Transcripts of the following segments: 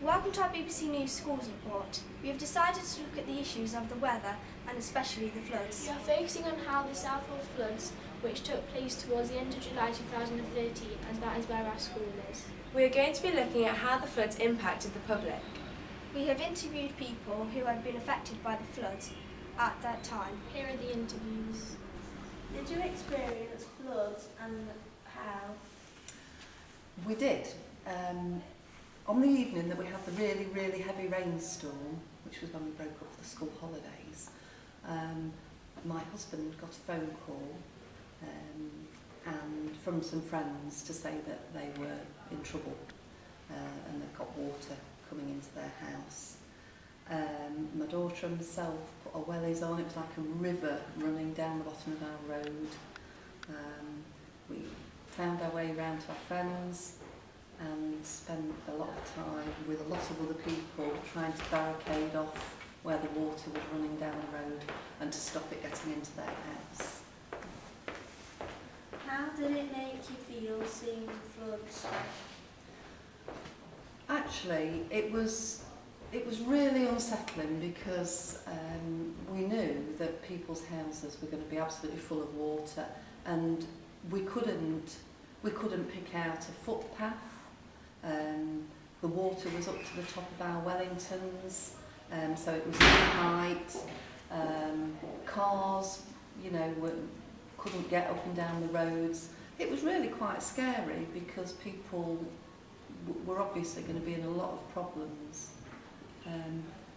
Welcome to our BBC News Schools report. We have decided to look at the issues of the weather and especially the floods. We are focusing on how the Southall floods, which took place towards the end of July 2013, as that is where our school is. We are going to be looking at how the floods impacted the public. We have interviewed people who had been affected by the floods at that time. Here are the interviews. Did you experience floods and how? We did. On the evening that we had the really, really heavy rainstorm, which was when we broke up for the school holidays, my husband got a phone call and from some friends to say that they were in trouble and they've got water coming into their house. My daughter and myself put our wellies on. It was like a river running down the bottom of our road. We found our way round to our friends and spent a lot of time with a lot of other people trying to barricade off where the water was running down the road and to stop it getting into their house. How did it make you feel seeing the floods? Actually, it was really unsettling because we knew that people's houses were going to be absolutely full of water, and we couldn't pick out a footpath. The water was up to the top of our Wellingtons, so it was in height. Cars, couldn't get up and down the roads. It was really quite scary because people were obviously going to be in a lot of problems.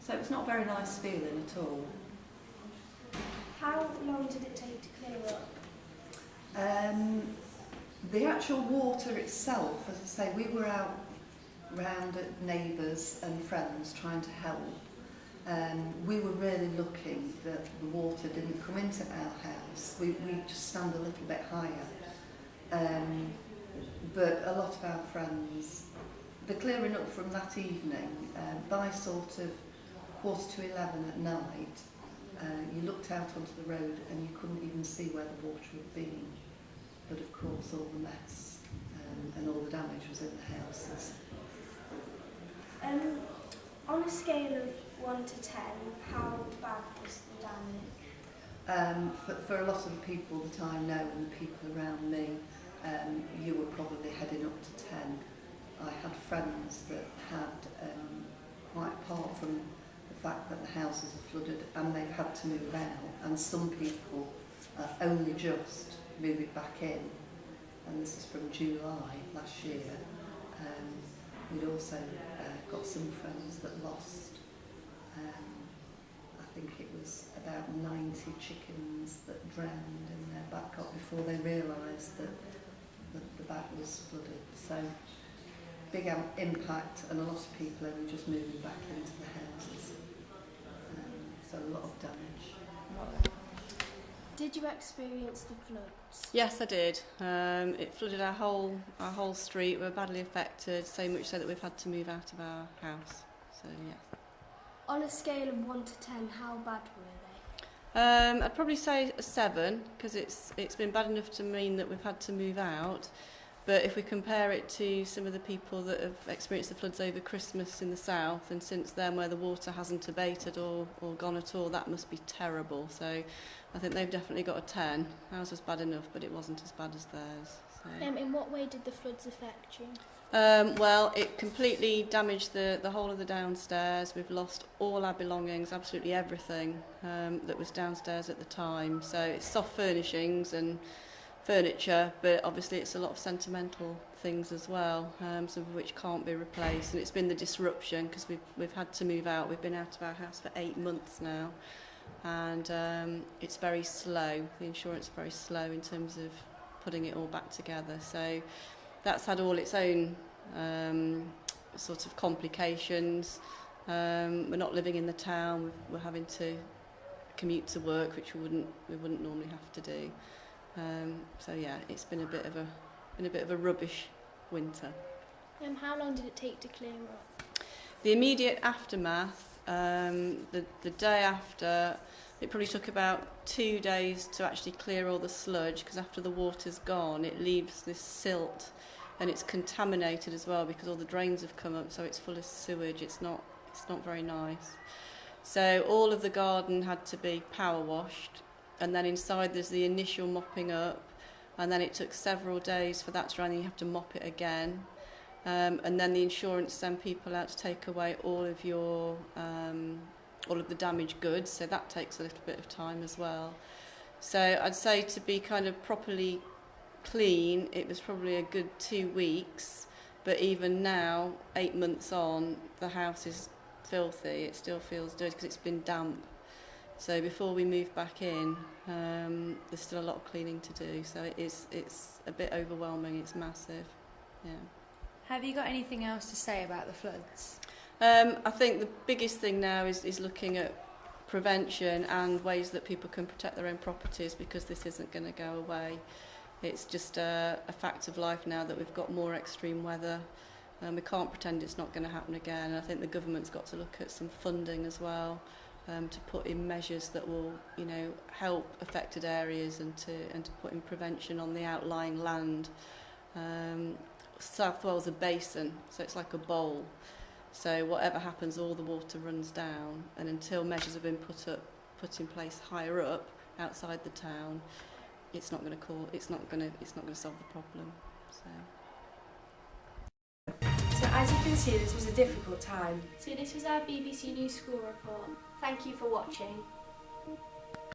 So it was not a very nice feeling at all. How long did it take to clear up? The actual water itself, as I say, we were out round at neighbours and friends trying to help. We were really lucky that the water didn't come into our house. We just stand a little bit higher. But a lot of our friends, the clearing up from that evening, by sort of 11:15 at night, you looked out onto the road and you couldn't even see where the water had been. But of course all the mess and all the damage was in the houses. On a scale of 1 to 10, how bad was the damage? For a lot of the people that I know and the people around me, you were probably heading up to 10. I had friends that had, quite apart from the fact that the houses are flooded and they've had to move out, and some people only just moving back in, and this is from July last year. We'd also got some friends that lost, I think it was about 90 chickens that drowned in their back up before they realised that the back was flooded. So big impact, and a lot of people only just moving back into the houses. So a lot of damage. Did you experience the floods? Yes, I did. It flooded our whole street. We were badly affected, so much so that we've had to move out of our house. So yeah. On a scale of 1 to 10, how bad were they? I'd probably say a 7, because it's been bad enough to mean that we've had to move out. But if we compare it to some of the people that have experienced the floods over Christmas in the south, and since then where the water hasn't abated or gone at all, that must be terrible. So I think they've definitely got a 10. Ours was bad enough, but it wasn't as bad as theirs. So. In what way did the floods affect you? Well, it completely damaged the whole of the downstairs. We've lost all our belongings, absolutely everything that was downstairs at the time. So it's soft furnishings and furniture, but obviously it's a lot of sentimental things as well, some of which can't be replaced. And it's been the disruption because we've had to move out. We've been out of our house for 8 months now, and it's very slow. The insurance is very slow in terms of putting it all back together. So that's had all its own sort of complications. We're not living in the town. We're having to commute to work, which we wouldn't normally have to do. So yeah, it's been a bit of a rubbish winter. How long did it take to clear up? The immediate aftermath, the day after, it probably took about 2 days to actually clear all the sludge, because after the water's gone, it leaves this silt and it's contaminated as well because all the drains have come up, so it's full of sewage. It's not very nice. So all of the garden had to be power washed, and then inside there's the initial mopping up, and then it took several days for that to dry, and you have to mop it again. And then the insurance send people out to take away all of the damaged goods, so that takes a little bit of time as well. So I'd say to be kind of properly clean, it was probably a good 2 weeks, but even now, 8 months on, the house is filthy. It still feels dirty because it's been damp. So before we move back in, there's still a lot of cleaning to do, so it's a bit overwhelming. It's massive. Yeah. Have you got anything else to say about the floods? I think the biggest thing now is looking at prevention and ways that people can protect their own properties, because this isn't going to go away. It's just a fact of life now that we've got more extreme weather, and we can't pretend it's not going to happen again. I think the government's got to look at some funding as well, to put in measures that will, help affected areas and to put in prevention on the outlying land. South Wales a basin, so it's like a bowl. So whatever happens, all the water runs down, and until measures have been put in place higher up outside the town, it's not going to solve the problem. So as you can see, this was a difficult time. So this was our BBC News School report. Thank you for watching.